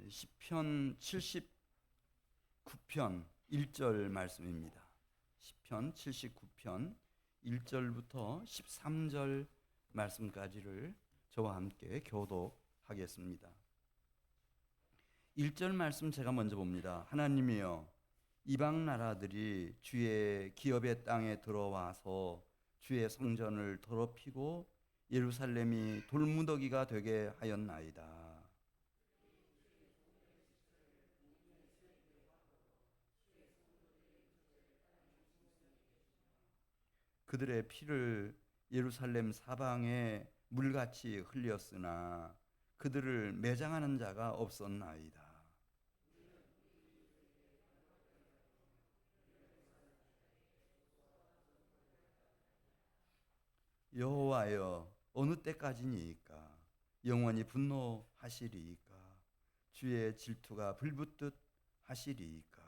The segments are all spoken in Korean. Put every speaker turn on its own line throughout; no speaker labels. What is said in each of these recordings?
시편 79편 1절 말씀입니다. 시편 79편 1절부터 13절 말씀까지를 저와 함께 교독하겠습니다. 1절 말씀 제가 먼저 봅니다. 하나님이여, 이방 나라들이 주의 기업의 땅에 들어와서 주의 성전을 더럽히고 예루살렘이 돌무더기가 되게 하였나이다. 그들의 피를 예루살렘 사방에 물같이 흘렸으나 그들을 매장하는 자가 없었나이다. 여호와여, 어느 때까지니까? 영원히 분노하시리이까? 주의 질투가 불붙듯 하시리이까?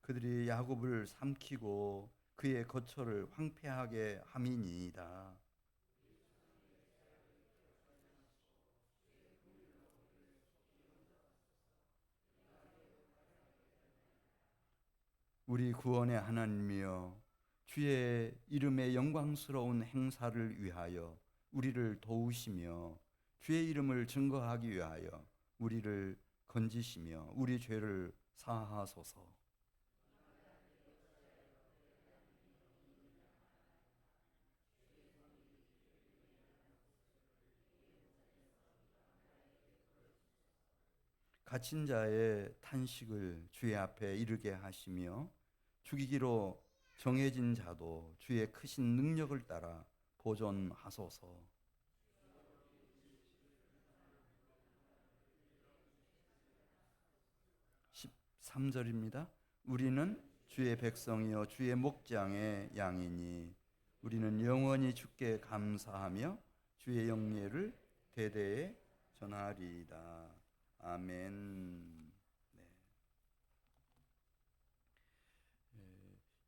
그들이 야곱을 삼키고 그의 거처를 황폐하게 함이니이다. 우리 구원의 하나님이여, 주의 이름의 영광스러운 행사를 위하여 우리를 도우시며 주의 이름을 증거하기 위하여 우리를 건지시며 우리 죄를 사하소서. 갇힌 자의 탄식을 주의 앞에 이르게 하시며 죽이기로 정해진 자도 주의 크신 능력을 따라 보존하소서. 13절입니다. 우리는 주의 백성이요 주의 목장의 양이니 우리는 영원히 주께 감사하며 주의 영예를 대대에 전하리이다. 아멘.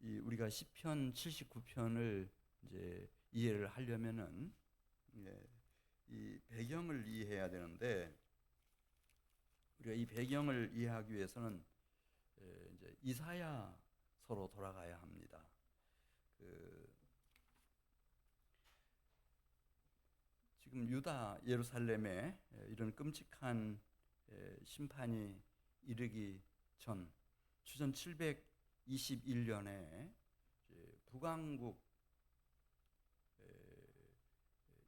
네. 우리가 시편 79편을 이제 이해를 하려면은 이 배경을 이해해야 되는데, 우리가 이 배경을 이해하기 위해서는 이제 이사야서로 돌아가야 합니다. 지금 유다 예루살렘에 이런 끔찍한 심판이 이르기 전 주전 721년에 북왕국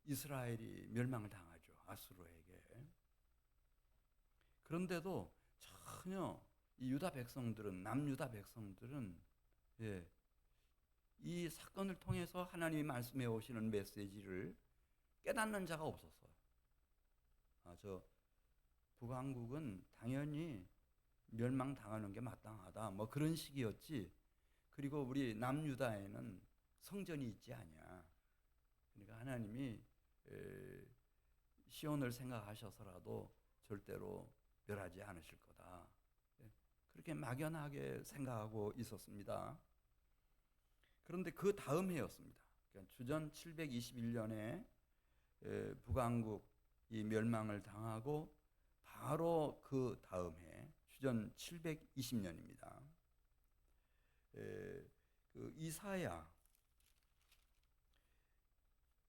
이스라엘이 멸망을 당하죠, 아수르에게. 그런데도 전혀 이 유다 백성들은, 남유다 백성들은 이 사건을 통해서 하나님이 말씀해 오시는 메시지를 깨닫는 자가 없었어요. 저 북왕국은 당연히 멸망당하는 게 마땅하다, 뭐 그런 식이었지. 그리고 우리 남유다에는 성전이 있지 않냐. 그러니까 하나님이 시온을 생각하셔서라도 절대로 멸하지 않으실 거다, 그렇게 막연하게 생각하고 있었습니다. 그런데 그 다음 해였습니다. 그러니까 주전 721년에 북왕국이 멸망을 당하고 바로 그 다음 해 주전 720년입니다. 그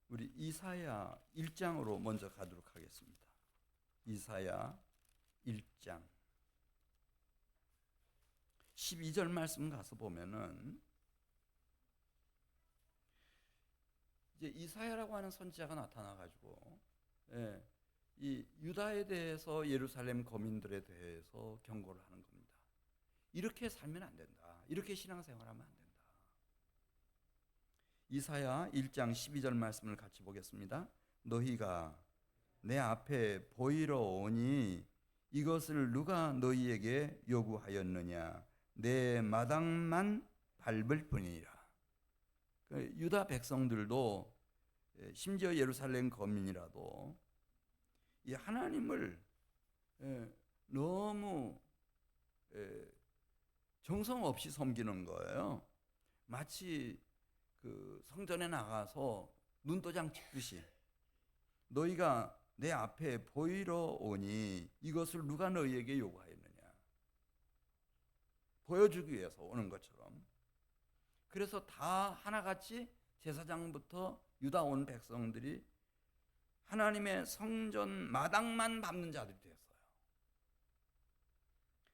우리 이사야 1장으로 먼저 가도록 하겠습니다. 이사야 1장 12절 말씀 가서 보면은 이제 이사야라고 하는 선지자가 나타나가지고 이 유다에 대해서, 예루살렘 거민들에 대해서 경고를 하는 겁니다. 이렇게 살면 안 된다. 이렇게 신앙생활하면 안 된다. 이사야 1장 12절 말씀을 같이 보겠습니다. 너희가 내 앞에 보이러 오니 이것을 누가 너희에게 요구하였느냐? 내 마당만 밟을 뿐이니라. 유다 백성들도, 심지어 예루살렘 거민이라도 이 하나님을 너무 정성 없이 섬기는 거예요. 마치 그 성전에 나가서 눈도장 찍듯이 너희가 내 앞에 보이러 오니 이것을 누가 너희에게 요구하였느냐, 보여주기 위해서 오는 것처럼. 그래서 다 하나같이 제사장부터 유다 온 백성들이 하나님의 성전 마당만 밟는 자들이 되었어요.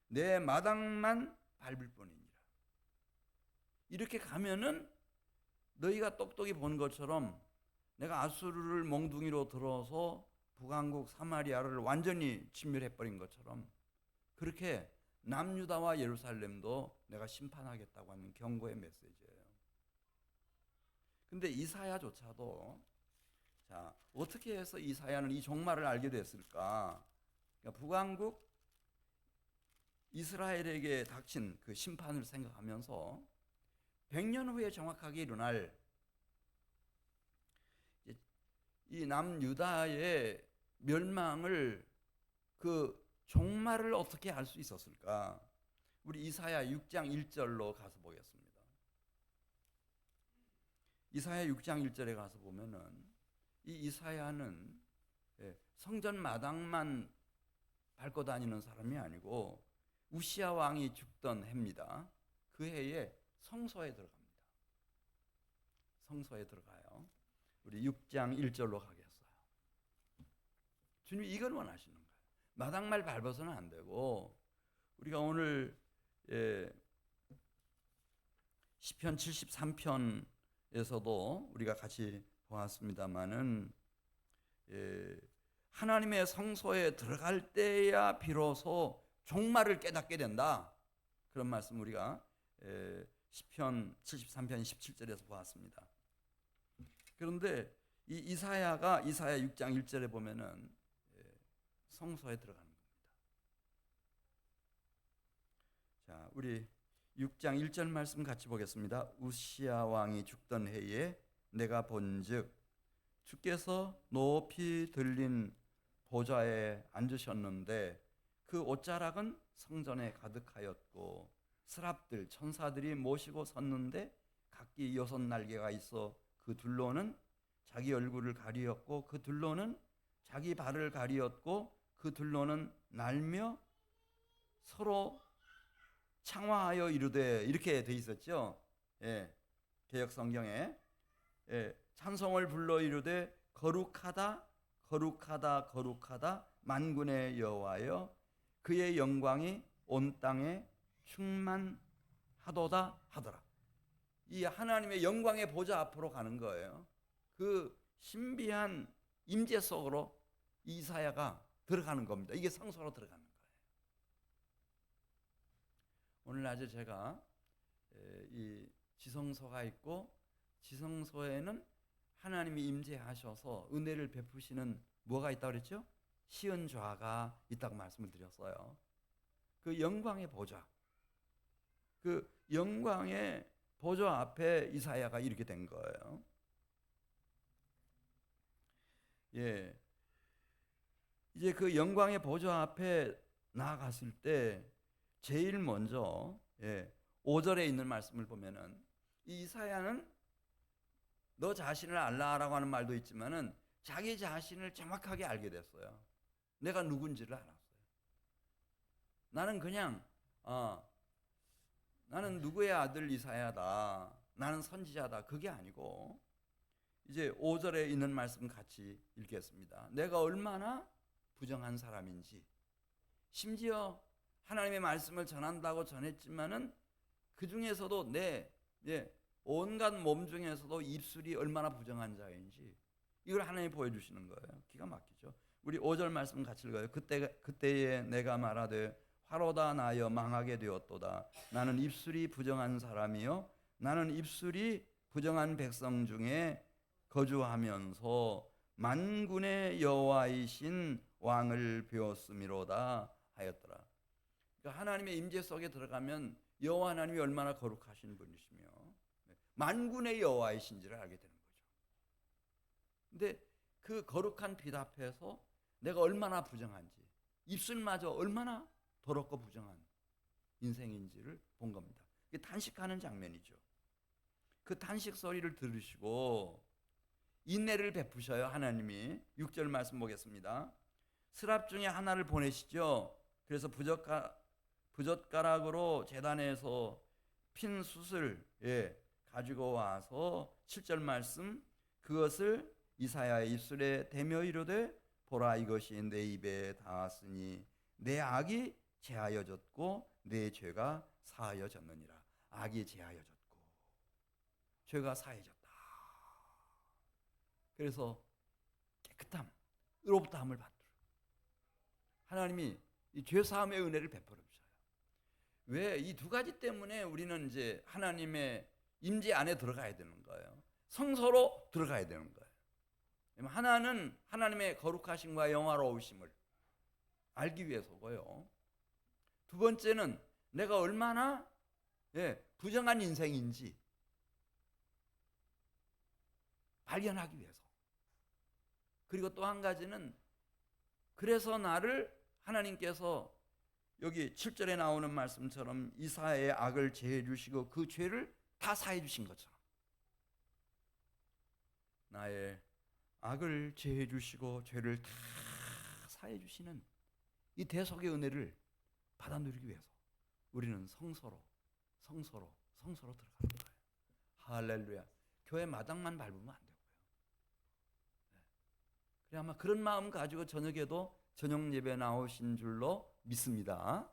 내 마당만 밟을 뿐이니라. 이렇게 가면은 너희가 똑똑히 본 것처럼 내가 아수르를 몽둥이로 들어서 북왕국 사마리아를 완전히 진멸해버린 것처럼 그렇게 남유다와 예루살렘도 내가 심판하겠다고 하는 경고의 메시지예요. 근데 이사야조차도, 자, 어떻게 해서 이사야는 이 종말을 알게 됐을까? 그러니까 북왕국 이스라엘에게 닥친 그 심판을 생각하면서 100년 후에 정확하게 일어날 이 남유다의 멸망을, 그 종말을 어떻게 알 수 있었을까? 우리 이사야 6장 1절로 가서 보겠습니다. 이사야 6장 1절에 가서 보면은 이 이사야는 성전 마당만 밟고 다니는 사람이 아니고 우시야 왕이 죽던 해입니다. 그 해에 성소에 들어갑니다. 성소에 들어가요. 우리 6장 1절로 가겠어요. 주님이 이걸 원하시는 거예요. 마당말 밟아서는 안 되고, 우리가 오늘 시편 73편에서도 우리가 같이 보았습니다마는 하나님의 성소에 들어갈 때야 비로소 종말을 깨닫게 된다. 그런 말씀 우리가 시편 73편 17절에서 보았습니다. 그런데 이 이사야가 이사야 6장 1절에 보면은 성소에 들어가는 겁니다. 자, 우리 6장 1절 말씀 같이 보겠습니다. 우시야 왕이 죽던 해에 내가 본즉 주께서 높이 들린 보좌에 앉으셨는데 그 옷자락은 성전에 가득하였고 스랍들 천사들이 모시고 섰는데 각기 6날개가 있어 그 둘로는 자기 얼굴을 가리었고 그 둘로는 자기 발을 가리었고 그 둘로는 날며 서로 창화하여 이르되, 이렇게 돼 있었죠. 개역 성경에 찬송을 불러 이르되 거룩하다 거룩하다 거룩하다 만군의 여호와여 그의 영광이 온 땅에 충만하도다 하더라. 이 하나님의 영광의 보좌 앞으로 가는 거예요. 그 신비한 임재 속으로 이사야가 들어가는 겁니다. 이게 성소로 들어가는 거예요. 오늘 낮에 제가 이 지성소가 있고 지성소에는 하나님이 임재하셔서 은혜를 베푸시는 뭐가 있다고 그랬죠? 시은좌가 있다고 말씀을 드렸어요. 그 영광의 보좌, 그 영광의 보좌 앞에 이사야가 이렇게 된 거예요. 이제 그 영광의 보좌 앞에 나아갔을 때 제일 먼저 5절에 있는 말씀을 보면은 이 이사야는 너 자신을 알라라고 하는 말도 있지만은 자기 자신을 정확하게 알게 됐어요. 내가 누군지를 알았어요. 나는 그냥 나는 누구의 아들 이사야다, 나는 선지자다, 그게 아니고 이제 5절에 있는 말씀 같이 읽겠습니다. 내가 얼마나 부정한 사람인지, 심지어 하나님의 말씀을 전한다고 전했지만은 그 중에서도 내 온갖 몸 중에서도 입술이 얼마나 부정한 자인지 이걸 하나님이 보여주시는 거예요. 기가 막히죠. 우리 5절 말씀 같이 읽어요. 그때에 내가 말하되 화로다 나여 망하게 되었도다. 나는 입술이 부정한 사람이요 나는 입술이 부정한 백성 중에 거주하면서 만군의 여호와이신 왕을 배웠음이로다 하였더라. 그러니까 하나님의 임재 속에 들어가면 여호와 하나님이 얼마나 거룩하신 분이시며 만군의 여호와이신지를 알게 되는 거죠. 근데 그 거룩한 빛 앞에서 내가 얼마나 부정한지, 입술마저 얼마나 더럽고 부정한 인생인지를 본 겁니다. 이게 탄식하는 장면이죠. 그 탄식 소리를 들으시고 인내를 베푸셔요. 하나님이 6절 말씀 보겠습니다. 스랍 중에 하나를 보내시죠. 그래서 부젓가락으로 제단에서 핀 숯을 가지고 와서 7절 말씀, 그것을 이사야의 입술에 대며 이르되 보라, 이것이 내 입에 닿았으니 내 악이 제하여졌고 내 죄가 사하여졌느니라. 악이 제하여졌고 죄가 사해졌다. 그래서 깨끗함, 의롭다함을 받도록 하나님이 이 죄사함의 은혜를 베풀어 주셔요. 왜? 이 두 가지 때문에 우리는 이제 하나님의 임재 안에 들어가야 되는 거예요. 성소로 들어가야 되는 거예요. 하나는 하나님의 거룩하심과 영화로우심을 알기 위해서고요. 두 번째는 내가 얼마나 부정한 인생인지 발견하기 위해서. 그리고 또 한 가지는 그래서 나를 하나님께서 여기 7절에 나오는 말씀처럼 이사야의 악을 제해 주시고 그 죄를 다 사해 주신 것처럼 나의 악을 제해 주시고 죄를 다 사해 주시는 이 대속의 은혜를 받아 누리기 위해서 우리는 성소로 들어가는 거예요. 할렐루야. 교회 마당만 밟으면 안 되고요. 그래, 아마 그런 마음 가지고 저녁에도 저녁 예배 나오신 줄로 믿습니다.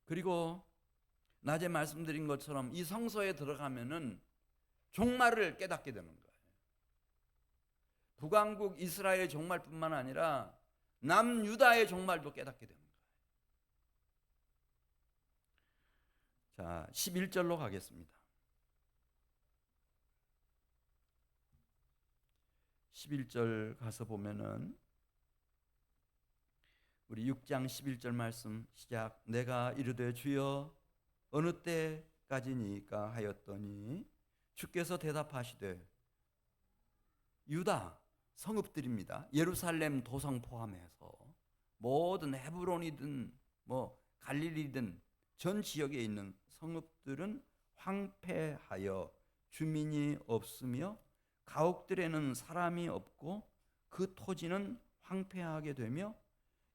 그리고 낮에 말씀드린 것처럼 이 성소에 들어가면은 종말을 깨닫게 되는 거예요. 북왕국 이스라엘의 종말뿐만 아니라 남유다의 종말도 깨닫게 되는 거예요. 자, 11절로 가겠습니다. 11절 가서 보면은 우리 6장 11절 말씀 시작. 내가 이르되 주여 어느 때까지니까 하였더니 주께서 대답하시되 유다 성읍들입니다. 예루살렘 도성 포함해서 모든 헤브론이든 뭐 갈릴리든 전 지역에 있는 성읍들은 황폐하여 주민이 없으며 가옥들에는 사람이 없고 그 토지는 황폐하게 되며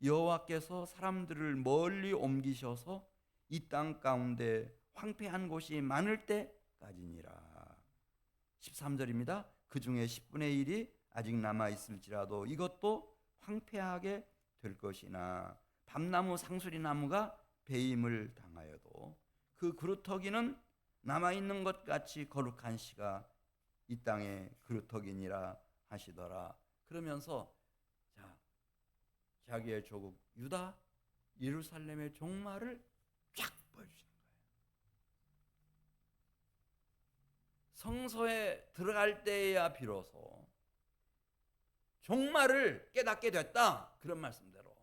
여호와께서 사람들을 멀리 옮기셔서 이 땅 가운데 황폐한 곳이 많을 때까지니라. 13절입니다. 그 중에 10분의 1이 아직 남아 있을지라도 이것도 황폐하게 될 것이나 밤나무 상수리 나무가 배임을 당하여도 그 그루터기는 남아 있는 것 같이 거룩한 씨가 이 땅의 그루터기니라 하시더라. 그러면서 자기의 조국 유다 예루살렘의 종말을 쫙 보여주시는 거예요. 성소에 들어갈 때야 비로소 종말을 깨닫게 됐다. 그런 말씀대로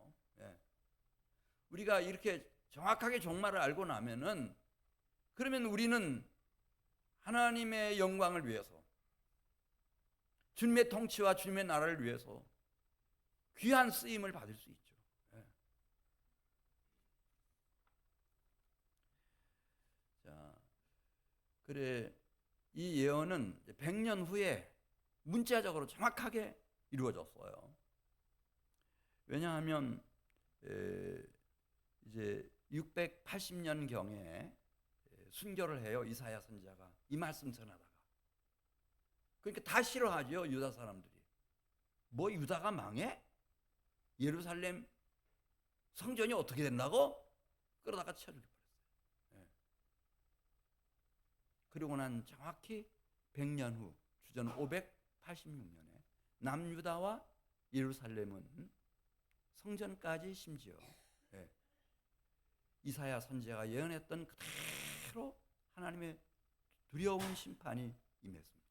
우리가 이렇게 정확하게 종말을 알고 나면은 그러면 우리는 하나님의 영광을 위해서 주님의 통치와 주님의 나라를 위해서 귀한 쓰임을 받을 수 있죠. 자, 그래 이 예언은 100년 후에 문자적으로 정확하게 이루어졌어요. 왜냐하면 이제 680년 경에 순교를 해요. 이사야 선지자가 이 말씀 전하다가. 그러니까 다 싫어하죠. 유다 사람들이. 뭐 유다가 망해? 예루살렘 성전이 어떻게 된다고? 그러다가 쳐죽여 버렸어요. 그리고 난 정확히 100년 후 주전 586년에 남유다와 예루살렘은 성전까지 심지어 이사야 선지자가 예언했던 그대로 하나님의 두려운 심판이 임했습니다.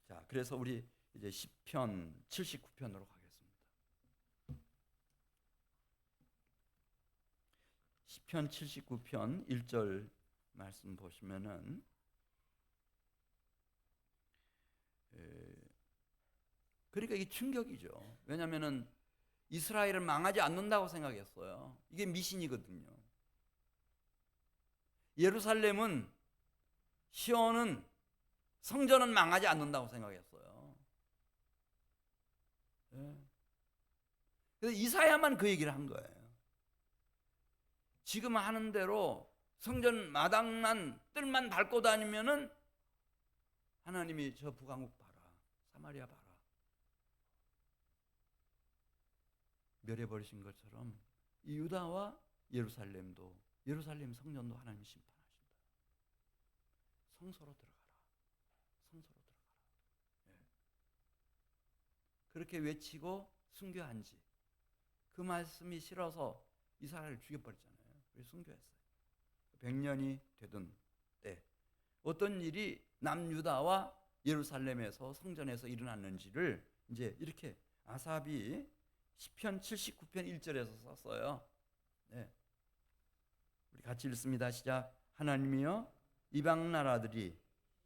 자, 그래서 우리 이제 시편 79편으로 가겠습니다. 시편 79편 1절 말씀 보시면은 그러니까 이게 충격이죠. 왜냐하면은 이스라엘은 망하지 않는다고 생각했어요. 이게 미신이거든요. 예루살렘은, 시온은, 성전은 망하지 않는다고 생각했어요. 예. 그래서 이사야만 그 얘기를 한 거예요. 지금 하는 대로 성전 마당만 뜰만 밟고 다니면은 하나님이 저 북왕국 봐라, 사마리아 봐라, 멸해버리신 것처럼 이 유다와 예루살렘도, 예루살렘 성전도 하나님이 심판하신다. 성소로 들어가라, 성소로 들어가라. 예. 그렇게 외치고 순교한 지, 그 말씀이 싫어서 이스라엘을 죽여버렸잖아요. 그래서 순교했어요. 100년이 되던 때 어떤 일이 남유다와 예루살렘에서 성전에서 일어났는지를 이제 이렇게 아삽이 시편 79편 1절에서 썼어요. 네. 우리 같이 읽습니다. 시작. 하나님이여, 이방 나라들이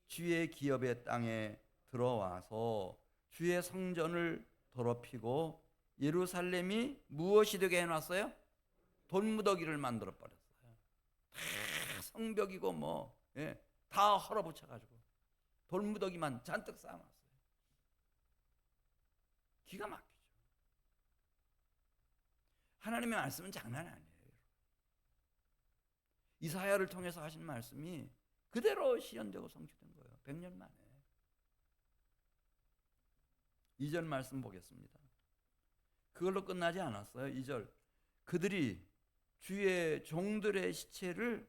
주의 기업의 땅에 들어와서 주의 성전을 더럽히고 예루살렘이 무엇이 되게 해놨어요? 돌무더기를 만들어 버렸어요. 다 성벽이고 뭐, 예, 다 헐어붙여가지고 돌무더기만 잔뜩 쌓아놨어요. 기가 막히죠. 하나님의 말씀은 장난 아니에요. 이사야를 통해서 하신 말씀이 그대로 실현되고 성취된 거예요. 100년 만에. 2절 말씀 보겠습니다. 그걸로 끝나지 않았어요. 2절. 그들이 주의 종들의 시체를,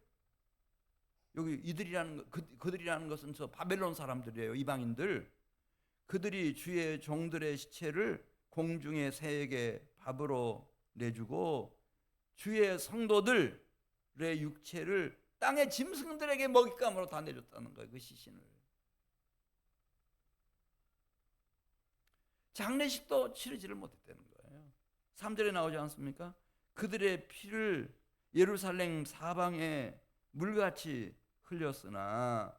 여기 이들이라는 그들이라는 것은 저 바벨론 사람들이에요. 이방인들. 그들이 주의 종들의 시체를 공중의 새에게 밥으로 내주고 주의 성도들의 육체를 땅의 짐승들에게 먹잇감으로 다 내줬다는 거예요. 그 시신을. 장례식도 치르지를 못했다는 거예요. 3절에 나오지 않습니까? 그들의 피를 예루살렘 사방에 물같이 흘렸으나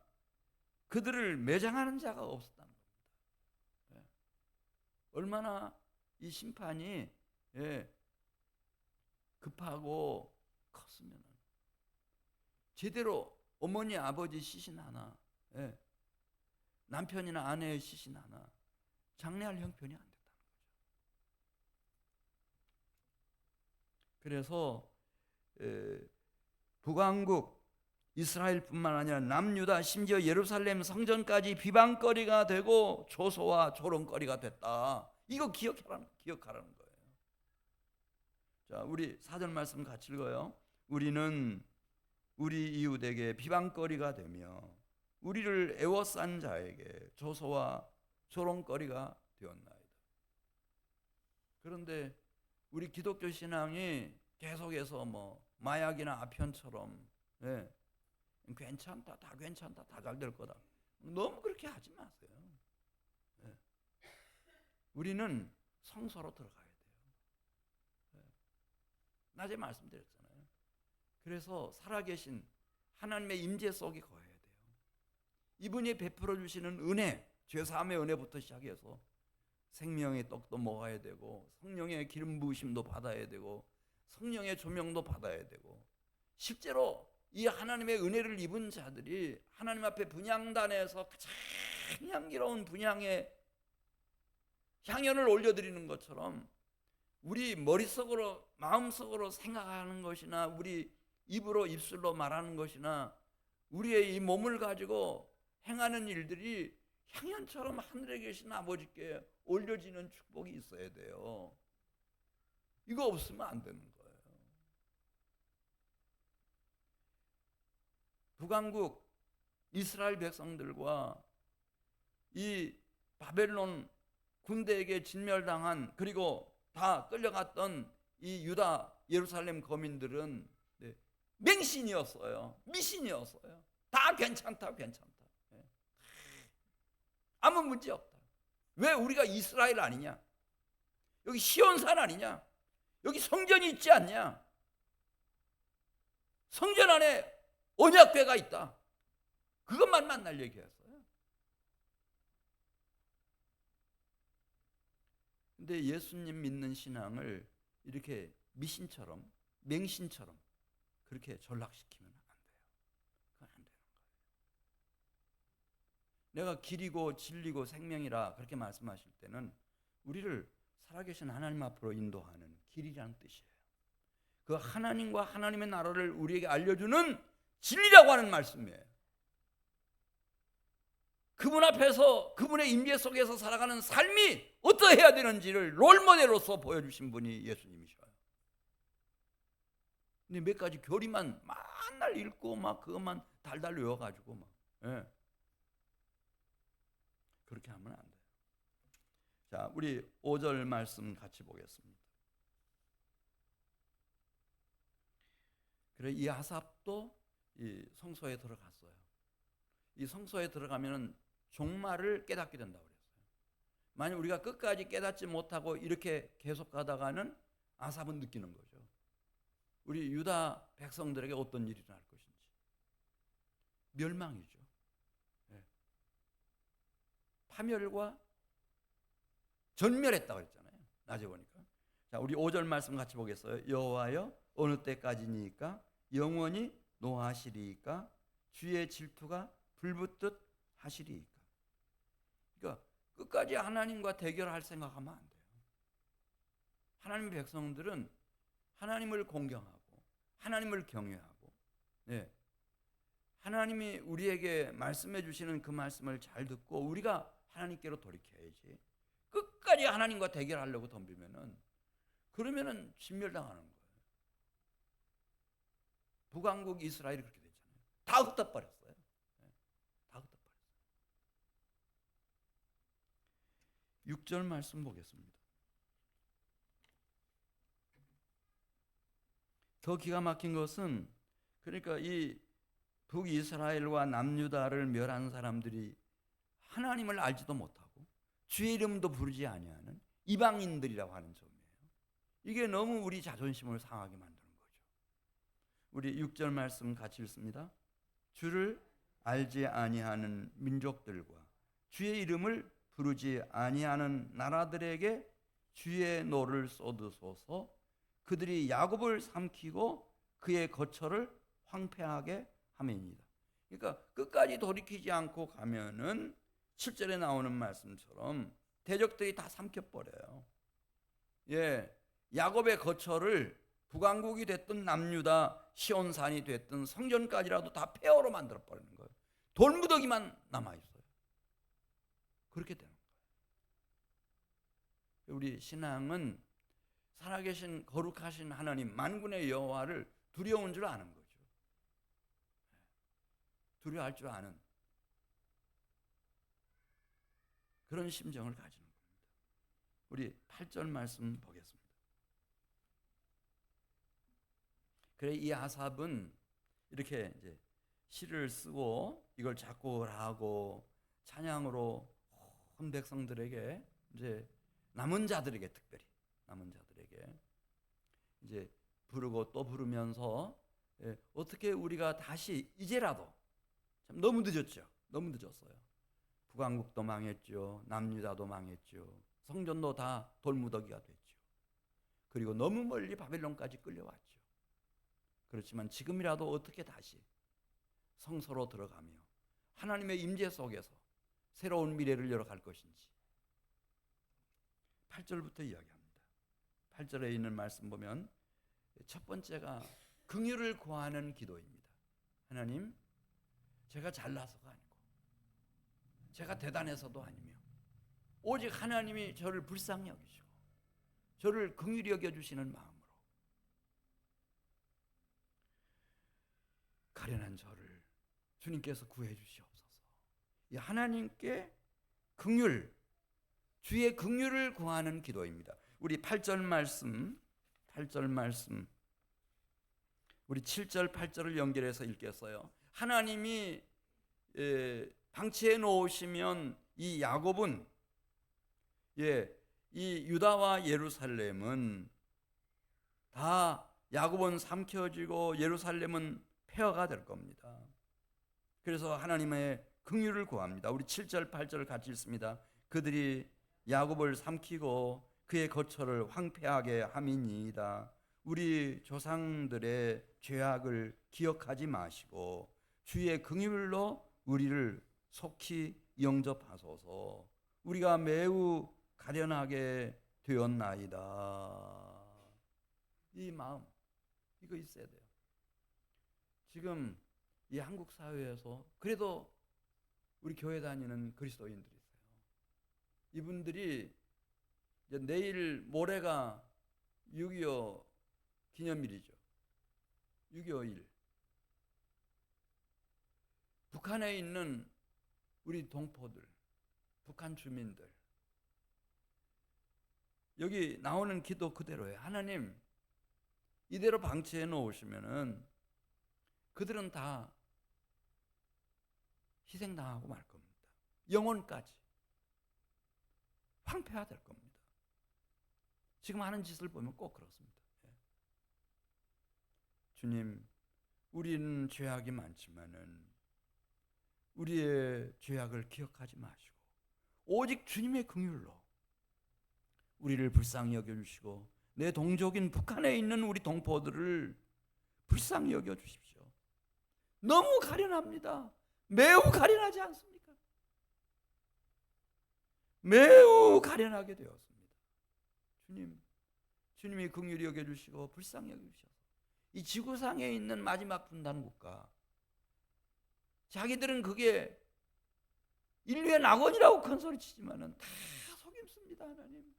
그들을 매장하는 자가 없었다는 겁니다. 예. 얼마나 이 심판이, 예, 급하고 컸으면 제대로 어머니 아버지 시신 하나, 예, 남편이나 아내의 시신 하나 장례할 형편이 안 됐다는 거죠. 그래서 북왕국 이스라엘뿐만 아니라 남유다, 심지어 예루살렘 성전까지 비방거리가 되고 조소와 조롱거리가 됐다. 이거 기억하라는 거예요. 자, 우리 4절 말씀 같이 읽어요. 우리는 우리 이웃에게 비방거리가 되며 우리를 애워싼 자에게 조소와 조롱거리가 되었나이다. 그런데 우리 기독교 신앙이 계속해서 뭐 마약이나 아편처럼, 예, 괜찮다, 다 괜찮다, 다 잘 될 거다, 너무 그렇게 하지 마세요. 예. 우리는 성소로 들어가야 돼요. 예. 낮에 말씀드렸잖아요. 그래서 살아계신 하나님의 임재 속에 거해야 돼요. 이분이 베풀어 주시는 은혜, 죄사함의 은혜부터 시작해서 생명의 떡도 먹어야 되고 성령의 기름 부으심도 받아야 되고 성령의 조명도 받아야 되고, 실제로 이 하나님의 은혜를 입은 자들이 하나님 앞에 분향단에서 가장 향기로운 분향의 향연을 올려드리는 것처럼 우리 머릿속으로, 마음속으로 생각하는 것이나 우리 입으로, 입술로 말하는 것이나 우리의 이 몸을 가지고 행하는 일들이 향연처럼 하늘에 계신 아버지께 올려지는 축복이 있어야 돼요. 이거 없으면 안 되는 거예요. 북왕국 이스라엘 백성들과 이 바벨론 군대에게 진멸당한, 그리고 다 끌려갔던 이 유다 예루살렘 거민들은 맹신이었어요. 미신이었어요. 다 괜찮다, 괜찮다. 아무 문제 없다. 왜 우리가 이스라엘 아니냐? 여기 시온산 아니냐? 여기 성전이 있지 않냐? 성전 안에 언약궤가 있다. 그것만 만날 얘기였어요. 근데 예수님 믿는 신앙을 이렇게 미신처럼, 맹신처럼 그렇게 전락시키면 안 돼요. 내가 길이고 진리고 생명이라 그렇게 말씀하실 때는 우리를 살아계신 하나님 앞으로 인도하는 길이라는 뜻이에요. 그 하나님과 하나님의 나라를 우리에게 알려주는 진리라고 하는 말씀이에요. 그분 앞에서 그분의 임재 속에서 살아가는 삶이 어떠해야 되는지를 롤모델로서 보여주신 분이 예수님이셔요. 근데 몇 가지 교리만 맨날 읽고 막 그것만 달달 외워가지고 막 그렇게 하면 안 돼요. 자, 우리 5절 말씀 같이 보겠습니다. 그래, 이 아삽도 이 성소에 들어갔어요. 이 성소에 들어가면은 종말을 깨닫게 된다고 그랬어요. 만약 우리가 끝까지 깨닫지 못하고 이렇게 계속 가다가는 아삽은 느끼는 거죠. 우리 유다 백성들에게 어떤 일이 일어날 것인지. 멸망이죠. 파멸과 전멸했다고 했잖아요. 낮에 보니까. 자, 우리 5절 말씀 같이 보겠어요. 여호와여, 어느 때까지니까 영원히 노하시리이까 주의 질투가 불붙듯 하시리이까. 그러니까 끝까지 하나님과 대결할 생각하면 안 돼요. 하나님의 백성들은 하나님을 공경하고 하나님을 경외하고 하나님이 우리에게 말씀해 주시는 그 말씀을 잘 듣고 우리가 하나님께로 돌이켜야지. 끝까지 하나님과 대결하려고 덤비면은 그러면은 진멸당하는 거예요. 북왕국 이스라엘이 그렇게 됐잖아요. 다 흩어버렸어요. 다 흩어버렸어요. 6절 말씀 보겠습니다. 더 기가 막힌 것은 그러니까 이 북이스라엘과 남유다를 멸한 사람들이 하나님을 알지도 못하고 주의 이름도 부르지 아니하는 이방인들이라고 하는 점이에요. 이게 너무 우리 자존심을 상하게 만드는 거죠. 우리 6절 말씀 같이 읽습니다. 주를 알지 아니하는 민족들과 주의 이름을 부르지 아니하는 나라들에게 주의 노를 쏟으소서. 그들이 야곱을 삼키고 그의 거처를 황폐하게 하매니이다. 그러니까 끝까지 돌이키지 않고 가면은 7절에 나오는 말씀처럼 대적들이 다 삼켜버려요. 야곱의 거처를 북왕국이 됐든 남유다 시온산이 됐든 성전까지라도 다 폐허로 만들어버리는 거예요. 돌무더기만 남아있어요. 그렇게 되는 거예요. 우리 신앙은 살아계신 거룩하신 하나님 만군의 여호와를 두려운 줄 아는 거죠. 두려워할 줄 아는 그런 심정을 가지는 겁니다. 우리 8절 말씀 보겠습니다. 그래, 이 아삽은 이렇게 이제 시를 쓰고 이걸 작곡하고 찬양으로 온 백성들에게 이제 남은 자들에게 특별히 남은 자들에게 이제 부르고 또 부르면서 어떻게 우리가 다시 이제라도 참 너무 늦었죠. 너무 늦었어요. 북왕국도 망했죠. 남유다도 망했죠. 성전도 다 돌무더기가 됐죠. 그리고 너무 멀리 바벨론까지 끌려왔죠. 그렇지만 지금이라도 어떻게 다시 성소로 들어가며 하나님의 임재 속에서 새로운 미래를 열어갈 것인지 8절부터 이야기합니다. 8절에 있는 말씀 보면 첫 번째가 긍휼을 구하는 기도입니다. 하나님, 제가 잘나서가 아니고 제가 대단해서도 아니며 오직 하나님이 저를 불쌍히 여기시고 저를 긍휼히 여겨주시는 마음으로 가련한 저를 주님께서 구해 주시옵소서. 이 하나님께 긍휼, 주의 긍휼을 구하는 기도입니다. 우리 8절 말씀 우리 7절 8절을 연결해서 읽겠어요. 하나님이 방치해 놓으시면 이 야곱은 이 유다와 예루살렘은 다 야곱은 삼켜지고 예루살렘은 폐허가 될 겁니다. 그래서 하나님의 긍휼을 구합니다. 우리 7절 8절을 같이 읽습니다. 그들이 야곱을 삼키고 그의 거처를 황폐하게 함이니이다. 우리 조상들의 죄악을 기억하지 마시고 주의 긍휼로 우리를 속히 영접하소서. 우리가 매우 가련하게 되었나이다. 이 마음, 이거 있어야 돼요. 지금 이 한국 사회에서 그래도 우리 교회 다니는 그리스도인들이 있어요. 이분들이 이제 내일 모레가 6.25 기념일이죠. 6.25일. 북한에 있는 우리 동포들, 북한 주민들, 여기 나오는 기도 그대로예요. 하나님, 이대로 방치해 놓으시면은 그들은 다 희생당하고 말 겁니다. 영혼까지 황폐화될 겁니다. 지금 하는 짓을 보면 꼭 그렇습니다. 주님, 우리는 죄악이 많지만은 우리의 죄악을 기억하지 마시고 오직 주님의 긍휼로 우리를 불쌍히 여겨주시고 내 동족인 북한에 있는 우리 동포들을 불쌍히 여겨주십시오. 너무 가련합니다. 매우 가련하지 않습니까? 매우 가련하게 되었습니다. 주님이 긍휼히 여겨주시고 불쌍히 여겨주셔서 이 지구상에 있는 마지막 분단 국가, 자기들은 그게 인류의 낙원이라고 큰 소리 치지만은 다 속임수입니다. 하나님,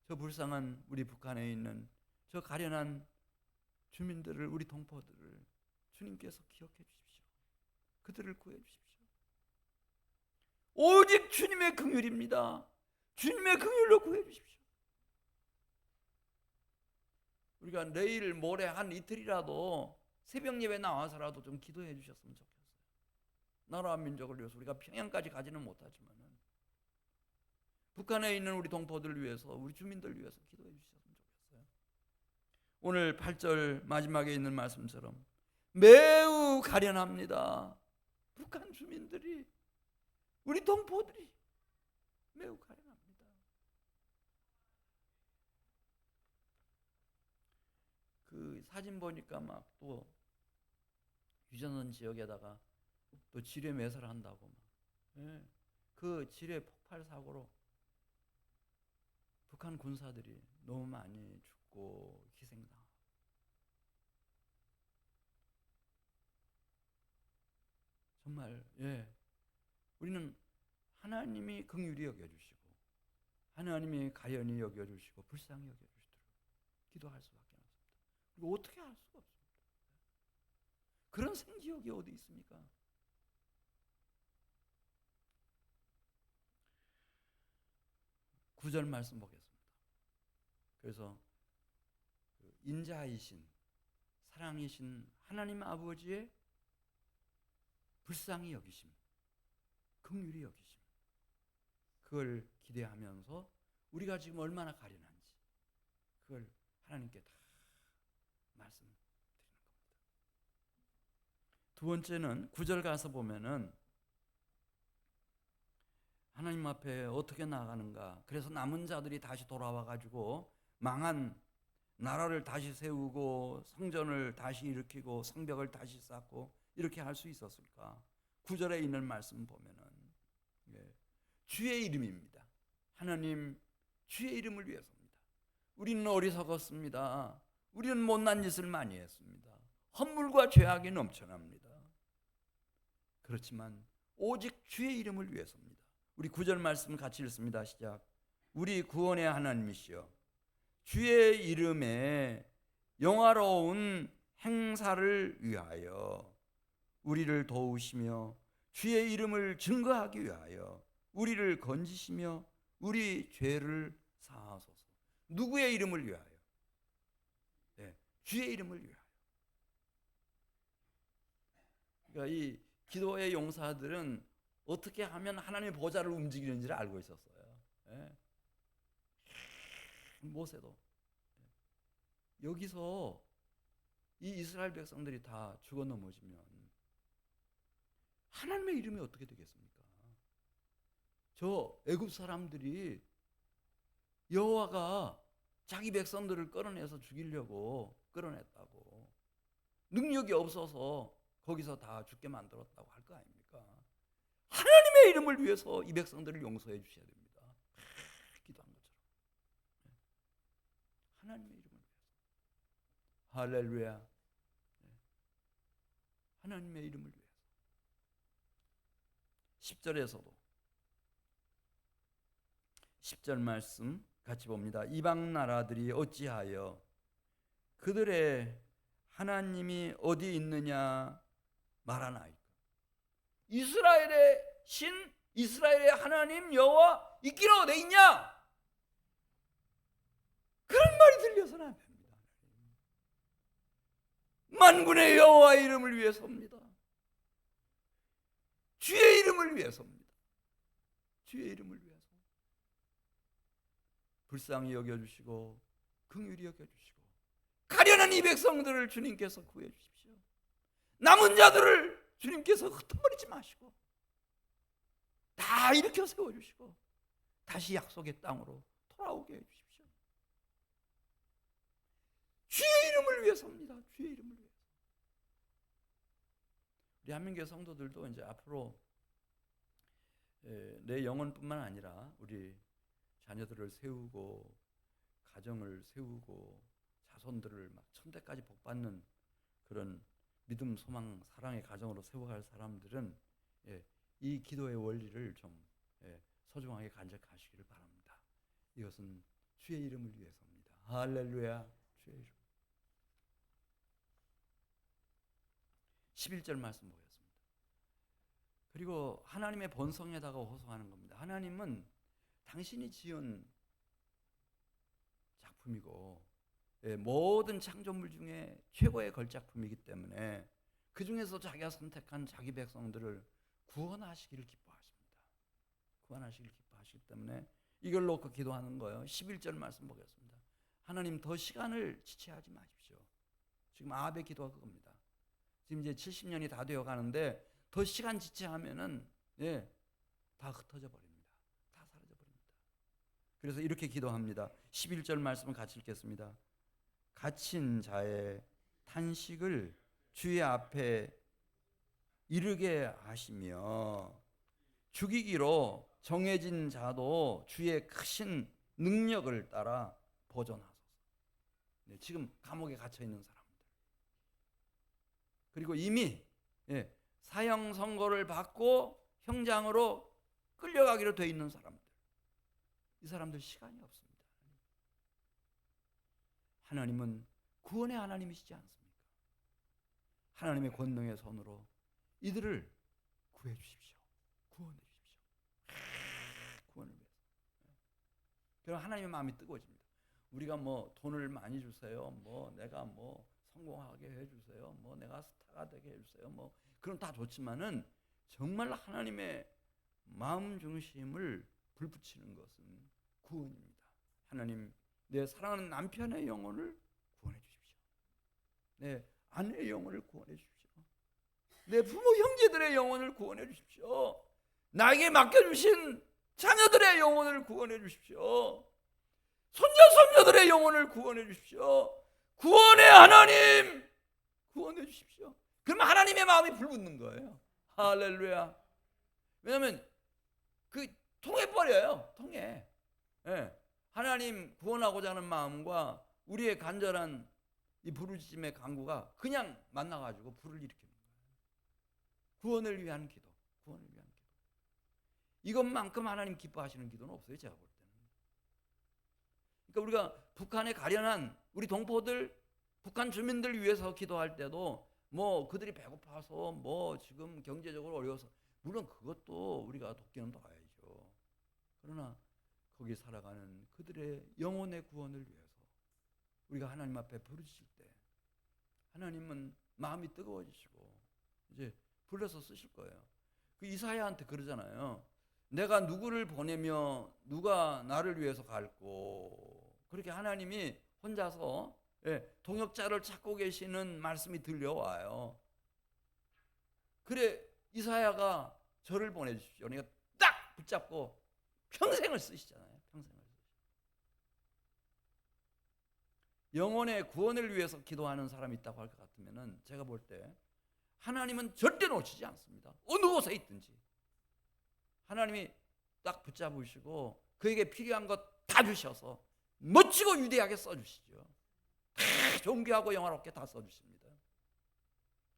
저 불쌍한 우리 북한에 있는 저 가련한 주민들을, 우리 동포들을 주님께서 기억해 주십시오. 그들을 구해 주십시오. 오직 주님의 긍휼입니다. 주님의 긍휼로 구해 주십시오. 우리가 내일 모레 한 이틀이라도 새벽 예배 나와서라도 좀 기도해 주셨으면 좋겠어요. 나라와 민족을 위해서. 우리가 평양까지 가지는 못하지만 북한에 있는 우리 동포들을 위해서, 우리 주민들을 위해서 기도해 주셨으면 좋겠어요. 오늘 8절 마지막에 있는 말씀처럼 매우 가련합니다. 북한 주민들이, 우리 동포들이 매우 가련합니다. 그 사진 보니까 막 또 유전선 지역에다가 또 지뢰 매설을 한다고 막. 예. 그 지뢰 폭발 사고로 북한 군사들이 너무 많이 죽고 희생당하고. 정말 우리는 하나님이 긍휼히 여겨주시고 하나님이 가연히 여겨주시고 불쌍히 여겨주시도록 기도할 수밖에 없습니다. 이거 어떻게 할 수가 없습니다. 그런 생지역이 어디 있습니까? 구절 말씀 보겠습니다. 그래서 인자이신 사랑이신 하나님 아버지의 불쌍히 여기심, 긍휼히 여기심, 그걸 기대하면서 우리가 지금 얼마나 가련한지 그걸 하나님께 다 말씀드리는 겁니다. 두 번째는 9절 가서 보면은 하나님 앞에 어떻게 나아가는가. 그래서 남은 자들이 다시 돌아와 가지고 망한 나라를 다시 세우고 성전을 다시 일으키고 성벽을 다시 쌓고 이렇게 할 수 있었을까? 9절에 있는 말씀 보면은 주의 이름입니다. 하나님, 주의 이름을 위해서입니다. 우리는 어리석었습니다. 우리는 못난 짓을 많이 했습니다. 헛물과 죄악이 넘쳐납니다. 그렇지만 오직 주의 이름을 위해서입니다. 우리 9절 말씀 같이 읽습니다. 시작. 우리 구원의 하나님이시여, 주의 이름의 영화로운 행사를 위하여 우리를 도우시며 주의 이름을 증거하기 위하여 우리를 건지시며 우리 죄를 사하소서. 누구의 이름을 위하여? 주의 이름을 위하여. 그러니까 이 기도의 용사들은 어떻게 하면 하나님의 보좌를 움직이는지를 알고 있었어요. 모세도 여기서 이 이스라엘 백성들이 다 죽어 넘어지면 하나님의 이름이 어떻게 되겠습니까? 저 애굽 사람들이 여호와가 자기 백성들을 끌어내서 죽이려고 끌어냈다고, 능력이 없어서 거기서 다 죽게 만들었다고 할 거 아닙니까? 하나님의 이름을 위해서 이 백성들을 용서해 주셔야 됩니다. 기도한 것처럼 하나님의 이름을 위해서. 할렐루야. 하나님의 이름을 위해서. 10절에서도 10절 말씀 같이 봅니다. 이방 나라들이 어찌하여 그들의 하나님이 어디 있느냐 말하나이까. 이스라엘의 신, 이스라엘의 하나님 여호와 있기로 돼 있냐? 그런 말이 들려서는 안 됩니다. 만군의 여호와의 이름을 위해서입니다. 주의 이름을 위해서입니다. 주의 이름을 위해서. 불쌍히 여겨주시고 긍휼히 여겨주시고 가련한 이 백성들을 주님께서 구해 주십시오. 남은 자들을 주님께서 흩어버리지 마시고 다 일으켜 세워주시고 다시 약속의 땅으로 돌아오게 해주십시오. 주의 이름을 위해서입니다. 주의 이름을 위해서. 우리 한민교회 성도들도 이제 앞으로 내 영혼뿐만 아니라 우리 자녀들을 세우고 가정을 세우고 자손들을 막 천대까지 복받는 그런 믿음, 소망, 사랑의 가정으로 세워갈 사람들은 이 기도의 원리를 좀 소중하게 간직하시기를 바랍니다. 이것은 주의 이름을 위해서입니다. 할렐루야. 주의 이름. 11절 말씀 보겠습니다. 그리고 하나님의 본성에다가 호소하는 겁니다. 하나님은 당신이 지은 작품이고 모든 창조물 중에 최고의 걸작품이기 때문에 그 중에서 자기가 선택한 자기 백성들을 구원하시기를 기뻐하십니다. 구원하시기를 기뻐하시기 때문에 이걸 놓고 기도하는 거예요. 11절 말씀 보겠습니다. 하나님 더 시간을 지체하지 마십시오. 지금 아합의 기도가 그겁니다. 지금 이제 70년이 다 되어 가는데 더 시간 지체하면은 다 흩어져 버립니다. 다 사라져 버립니다. 그래서 이렇게 기도합니다. 11절 말씀을 같이 읽겠습니다. 갇힌 자의 탄식을 주의 앞에 이르게 하시며 죽이기로 정해진 자도 주의 크신 능력을 따라 보존하소서. 지금 감옥에 갇혀 있는 사람들, 그리고 이미 사형 선고를 받고 형장으로 끌려가기로 돼 있는 사람들, 이 사람들 시간이 없습니다. 하나님은 구원의 하나님이시지 않습니까? 하나님의 권능의 손으로 이들을 구해 주십시오. 구원해 주십시오. 구원을 위해서. 그럼 하나님의 마음이 뜨거워집니다. 우리가 뭐 돈을 많이 주세요. 뭐 내가 뭐 성공하게 해 주세요. 뭐 내가 스타가 되게 해 주세요. 뭐 그럼 다 좋지만은 정말 하나님의 마음 중심을 불붙이는 것은 구원입니다. 하나님, 내 사랑하는 남편의 영혼을 구원해 주십시오. 내 아내의 영혼을 구원해 주십시오. 내 부모 형제들의 영혼을 구원해 주십시오. 나에게 맡겨주신 자녀들의 영혼을 구원해 주십시오. 손자 손녀들의 영혼을 구원해 주십시오. 구원의 하나님 구원해 주십시오. 그러면 하나님의 마음이 불붙는 거예요. 할렐루야. 왜냐하면 그 통해버려요. 통해. 하나님 구원하고자 하는 마음과 우리의 간절한 이 부르짖음의 간구가 그냥 만나가지고 불을 일으키는 거예요. 구원을 위한 기도, 구원을 위한 기도. 이것만큼 하나님 기뻐하시는 기도는 없어요, 제가 볼 때는. 그러니까 우리가 북한에 가련한 우리 동포들, 북한 주민들 위해서 기도할 때도 뭐 그들이 배고파서 뭐 지금 경제적으로 어려워서, 물론 그것도 우리가 돕기는 도와야죠. 그러나 거기 살아가는 그들의 영혼의 구원을 위해서 우리가 하나님 앞에 부르짖을 때 하나님은 마음이 뜨거워지시고 이제 불러서 쓰실 거예요. 그 이사야한테 그러잖아요. 내가 누구를 보내며 누가 나를 위해서 갈고. 그렇게 하나님이 혼자서 동역자를 찾고 계시는 말씀이 들려와요. 그래 이사야가 저를 보내주십시오. 그러니까 딱 붙잡고 평생을 쓰시잖아요. 평생을. 영혼의 구원을 위해서 기도하는 사람이 있다고 할 것 같으면은 제가 볼 때 하나님은 절대 놓치지 않습니다. 어느 곳에 있든지. 하나님이 딱 붙잡으시고 그에게 필요한 것 다 주셔서 멋지고 위대하게 써주시죠. 다 존귀하고 영화롭게 다 써주십니다.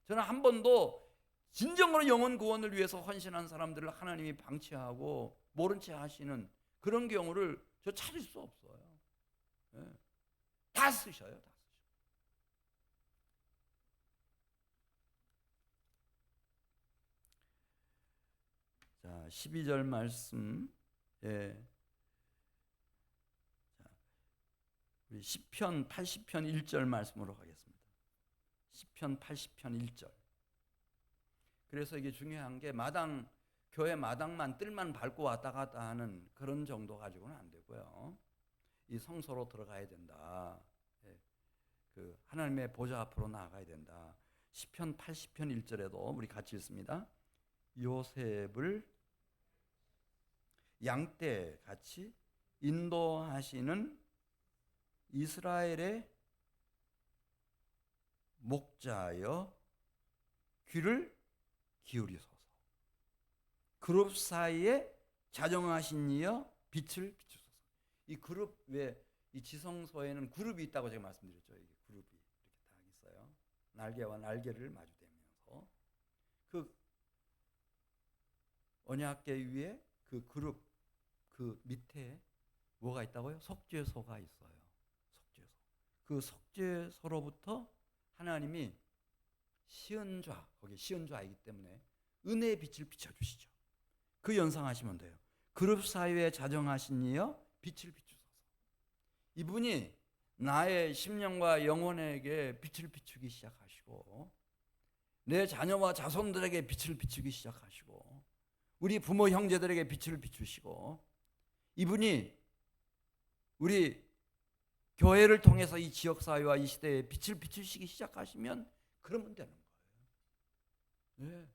저는 한 번도 진정으로 영혼 구원을 위해서 헌신한 사람들을 하나님이 방치하고 모른 채 하시는 그런 경우를 저 찾을 수 없어요. 네. 다 쓰셔요. 다 쓰셔요. 자, 12절 말씀. 예. 자, 우리 시편 80편 1절 말씀으로 가겠습니다. 시편 80편 1절. 그래서 이게 중요한 게 교회 마당만 뜰만 밟고 왔다 갔다 하는 그런 정도 가지고는 안 되고요. 이 성소로 들어가야 된다. 예. 그 하나님의 보좌 앞으로 나아가야 된다. 시편 80편 1절에도 우리 같이 읽습니다. 요셉을 양떼 같이 인도하시는 이스라엘의 목자여 귀를 기울이소서. 그룹 사이에 자정하신 이여 빛을 비추소서. 이 그룹 이 지성소에는 그룹이 있다고 제가 말씀드렸죠. 이게 그룹이 이렇게 딱 있어요. 날개와 날개를 마주대면서 그 언약궤 위에 그 그룹 그 밑에 뭐가 있다고요? 속죄소가 있어요. 속죄소. 그 속죄소로부터 하나님이 시은좌, 거기 시은좌이기 때문에 은혜의 빛을 비춰주시죠. 그 연상하시면 돼요. 그룹 사이에 자정하신 이여 빛을 비추소서. 이분이 나의 심령과 영혼에게 빛을 비추기 시작하시고 내 자녀와 자손들에게 빛을 비추기 시작하시고 우리 부모 형제들에게 빛을 비추시고 이분이 우리 교회를 통해서 이 지역사회와 이 시대에 빛을 비추시기 시작하시면 그러면 되는 거예요. 네,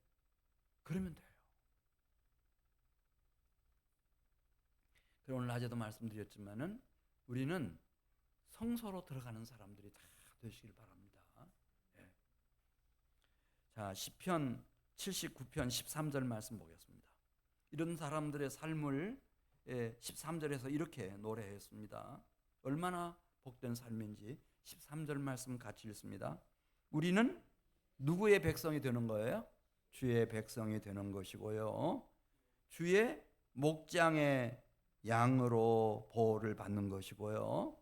그러면 돼요. 오늘 낮에도 말씀드렸지만은 우리는 성소로 들어가는 사람들이 다 되시길 바랍니다. 네. 자, 시편 79편 13절 말씀 보겠습니다. 이런 사람들의 삶을 13절에서 이렇게 노래했습니다. 얼마나 복된 삶인지 13절 말씀 같이 읽습니다. 우리는 누구의 백성이 되는 거예요? 주의 백성이 되는 것이고요. 주의 목장의 양으로 보호를 받는 것이고요.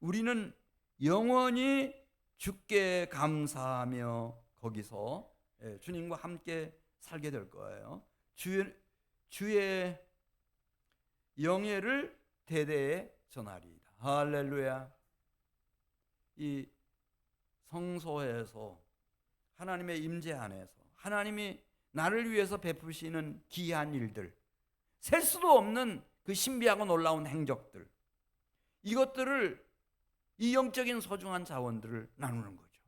우리는 영원히 주께 감사하며 거기서 주님과 함께 살게 될 거예요. 주의 영예를 대대에 전하리이다. 할렐루야. 이 성소에서 하나님의 임재 안에서 하나님이 나를 위해서 베푸시는 기이한 일들, 셀 수도 없는 그 신비하고 놀라운 행적들, 이것들을 이 영적인 소중한 자원들을 나누는 거죠.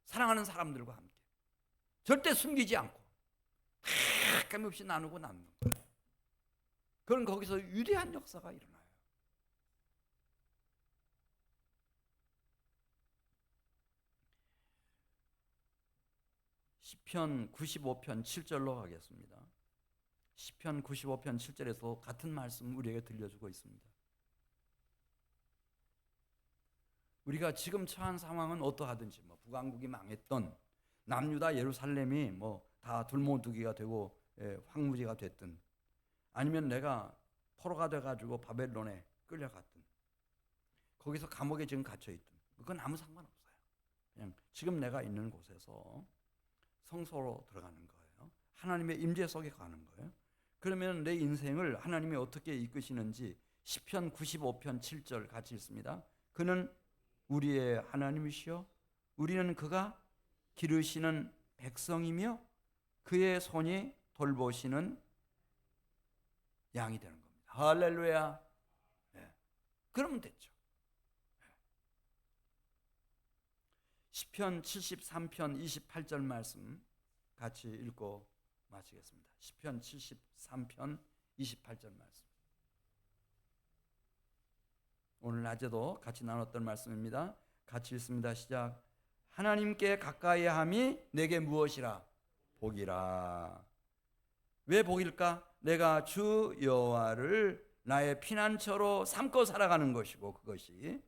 사랑하는 사람들과 함께 절대 숨기지 않고 가감없이 나누고 나누는 거예요. 그럼 거기서 위대한 역사가 일어나요. 시편 95편 7절로 가겠습니다. 시편 95편 7절에서 같은 말씀 우리에게 들려주고 있습니다. 우리가 지금 처한 상황은 어떠하든지 북왕국이 망했던 남유다 예루살렘이 다 돌모두기가 되고 황무지가 됐든 아니면 내가 포로가 돼가지고 바벨론에 끌려갔든 거기서 감옥에 지금 갇혀있든 그건 아무 상관없어요. 그냥 지금 내가 있는 곳에서 성소로 들어가는 거예요. 하나님의 임재 속에 가는 거예요. 그러면 내 인생을 하나님이 어떻게 이끄시는지 시편 95편 7절 같이 읽습니다. 그는 우리의 하나님이시여 우리는 그가 기르시는 백성이며 그의 손이 돌보시는 양이 되는 겁니다. 할렐루야. 네. 그러면 됐죠. 시편 73편 28절 말씀 같이 읽고 마치겠습니다. 시편 73편 28절 말씀. 오늘 낮에도 같이 나눴던 말씀입니다. 같이 읽습니다. 시작. 하나님께 가까이함이 내게 무엇이라? 복이라. 왜 복일까? 내가 주 여호와를 나의 피난처로 삼고 살아가는 것이고, 그것이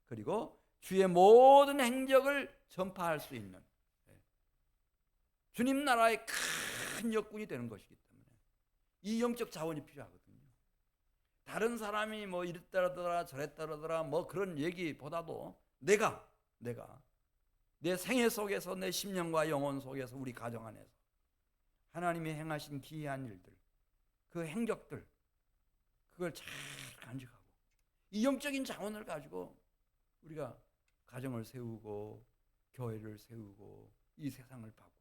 그리고 주의 모든 행적을 전파할 수 있는 주님 나라의 큰 역군이 되는 것이기 때문에 이 영적 자원이 필요하거든요. 다른 사람이 뭐 이랬다더라 저랬다더라 뭐 그런 얘기보다도 내가 내 생애 속에서, 내 심령과 영혼 속에서, 우리 가정 안에서 하나님이 행하신 기이한 일들, 그 행적들, 그걸 잘 간직하고 이 영적인 자원을 가지고 우리가 가정을 세우고 교회를 세우고 이 세상을 바꾸어가고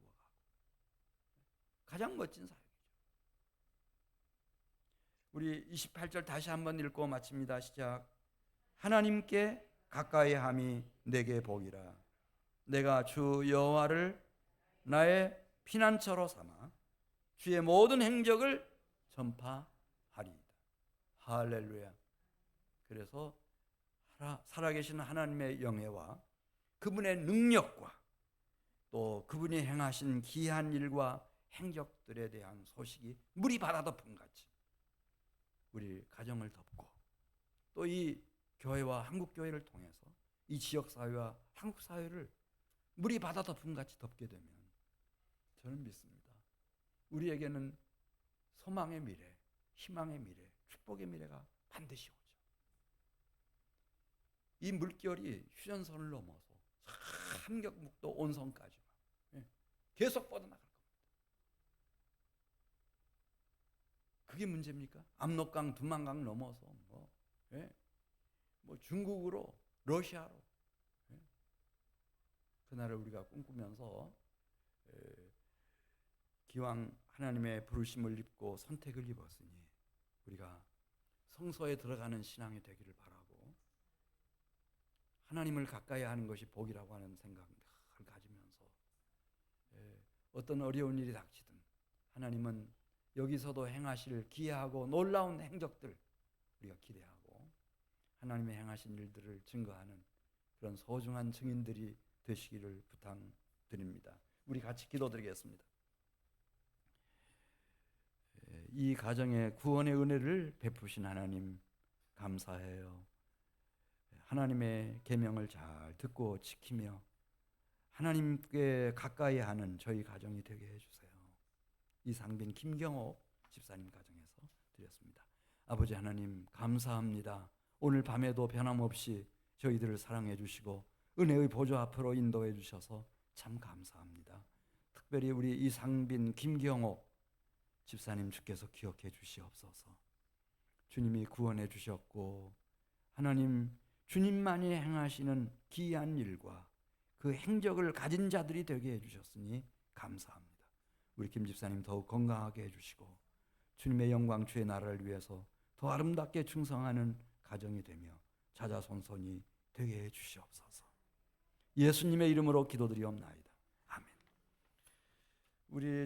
가장 멋진 사역이죠. 우리 28절 다시 한번 읽고 마칩니다. 시작. 하나님께 가까이 함이 내게 복이라. 내가 주 여호와를 나의 피난처로 삼아 주의 모든 행적을 전파하리이다. 할렐루야. 그래서 살아계신 하나님의 영예와 그분의 능력과 또 그분이 행하신 기이한 일과 행적들에 대한 소식이 물이 바다 덮음 같이 우리 가정을 덮고 또 이 교회와 한국교회를 통해서 이 지역사회와 한국사회를 물이 바다 덮음 같이 덮게 되면 저는 믿습니다. 우리에게는 소망의 미래, 희망의 미래, 축복의 미래가 반드시 오죠. 이 물결이 휴전선을 넘어서 함경북도 온성까지 계속 뻗어나갈 겁니다. 그게 문제입니까? 압록강, 두만강 넘어서 뭐 중국으로, 러시아로 그날을 우리가 꿈꾸면서 기왕 하나님의 부르심을 입고 선택을 입었으니 우리가 성소에 들어가는 신앙이 되기를 바라고 하나님을 가까이 하는 것이 복이라고 하는 생각을 가지면서 어떤 어려운 일이 닥치든 하나님은 여기서도 행하실 기이하고 놀라운 행적들 우리가 기대하고 하나님의 행하신 일들을 증거하는 그런 소중한 증인들이 되시기를 부탁드립니다. 우리 같이 기도드리겠습니다. 이 가정에 구원의 은혜를 베푸신 하나님 감사해요. 하나님의 계명을 잘 듣고 지키며 하나님께 가까이 하는 저희 가정이 되게 해주세요. 이상빈 김경옥 집사님 가정에서 드렸습니다. 아버지 하나님 감사합니다. 오늘 밤에도 변함없이 저희들을 사랑해 주시고 은혜의 보좌 앞으로 인도해 주셔서 참 감사합니다. 특별히 우리 이상빈 김경옥 집사님 주께서 기억해 주시옵소서. 주님이 구원해 주셨고 하나님 주님만이 행하시는 기이한 일과 그 행적을 가진 자들이 되게 해주셨으니 감사합니다. 우리 김 집사님 더욱 건강하게 해주시고 주님의 영광 주의 나라를 위해서 더 아름답게 충성하는 가정이 되며 자자손손이 되게 해주시옵소서. 예수님의 이름으로 기도드리옵나이다. 아멘. 우리